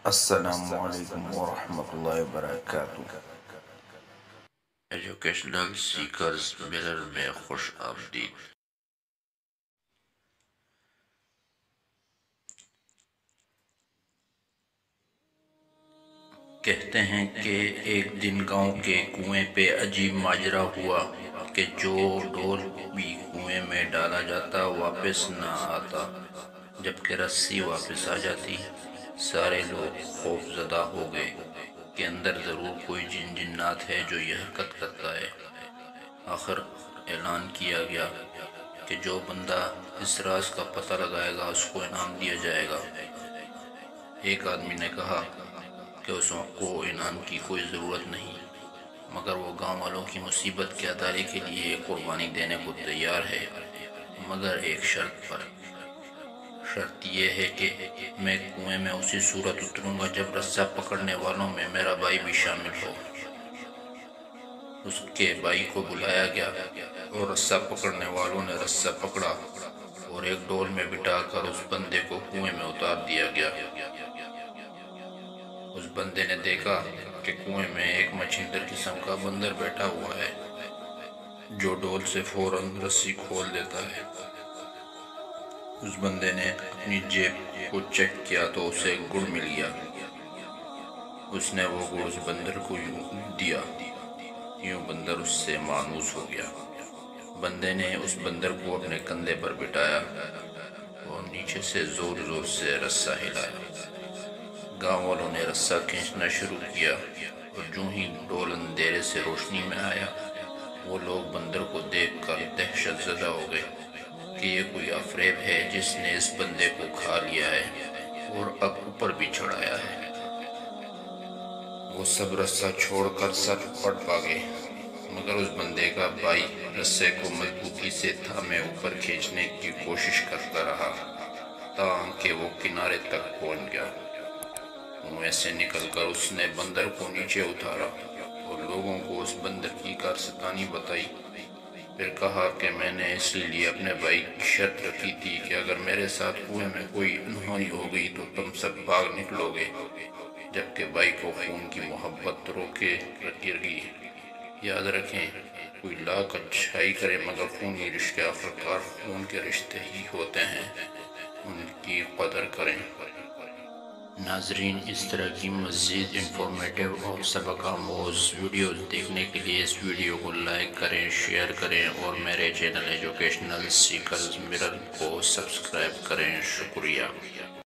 السلام علیکم ورحمۃ اللہ وبرکاتہ۔ ایجوکیشنل سیکرز ملر میں خوش آمدید۔ کہتے ہیں کہ ایک دن گاؤں کے کنویں پہ عجیب ماجرا ہوا کہ جو ڈول بھی کنویں میں ڈالا جاتا واپس نہ آتا، جبکہ رسی واپس آ جاتی۔ سارے لوگ خوف زدہ ہو گئے کہ اندر ضرور کوئی جن جنات ہے جو یہ حرکت کرتا ہے۔ آخر اعلان کیا گیا کہ جو بندہ اس راز کا پتہ لگائے گا اس کو انعام دیا جائے گا۔ ایک آدمی نے کہا کہ اس کو انعام کی کوئی ضرورت نہیں، مگر وہ گاؤں والوں کی مصیبت کے ادارے کے لیے قربانی دینے کو تیار ہے، مگر ایک شرط پر۔ شرط یہ ہے کہ میں کنویں میں اسی صورت اتروں گا جب رسہ پکڑنے والوں میں میرا بھائی بھی شامل ہو۔ اس کے بھائی کو بلایا گیا اور رسہ پکڑنے والوں نے رسہ پکڑا اور ایک ڈول میں بٹھا کر اس بندے کو کنویں میں اتار دیا گیا۔ اس بندے نے دیکھا کہ کنویں میں ایک مچھندر قسم کا بندر بیٹھا ہوا ہے جو ڈول سے فوراً رسی کھول دیتا ہے۔ اس بندے نے اپنی جیب کو چیک کیا تو اسے گڑ مل گیا۔ اس نے وہ گڑ اس بندر کو دیا، یوں بندر اس سے مانوس ہو گیا۔ بندے نے اس بندر کو اپنے کندھے پر بٹھایا اور نیچے سے زور زور سے رسہ ہلایا۔ گاؤں والوں نے رسہ کھینچنا شروع کیا اور جو ہی ڈول اندھیرے سے روشنی میں آیا، وہ لوگ بندر کو دیکھ کر دہشت زدہ ہو گئے کہ یہ کوئی افریب ہے جس نے اس بندے کو کھا لیا ہے اور اب اوپر بھی چڑھایا ہے۔ وہ سب رسہ چھوڑ کر سر پڑ بھاگے، مگر اس بندے کا بھائی رسے کو مضبوطی سے تھامے اوپر کھینچنے کی کوشش کرتا رہا تاکہ وہ کنارے تک پہنچ گیا۔ کنویں سے نکل کر اس نے بندر کو نیچے اتارا اور لوگوں کو اس بندر کی کارستانی بتائی۔ پھر کہا کہ میں نے اس لیے اپنے بھائی کی شرط رکھی تھی کہ اگر میرے ساتھ کنویں میں کوئی انہونی ہو گئی تو تم سب بھاگ نکلو گے، جبکہ بھائی کو خون کی محبت روکے رکھی۔ یاد رکھیں، کوئی لاکھ اچھائی کرے مگر خونی رشتے آخرکار خون کے رشتے ہی ہوتے ہیں، ان کی قدر کریں۔ ناظرین، اس طرح کی مزید انفارمیٹو اور سبق آموز ویڈیوز دیکھنے کے لیے اس ویڈیو کو لائک کریں، شیئر کریں اور میرے چینل ایجوکیشنل سیکرز مرر کو سبسکرائب کریں۔ شکریہ۔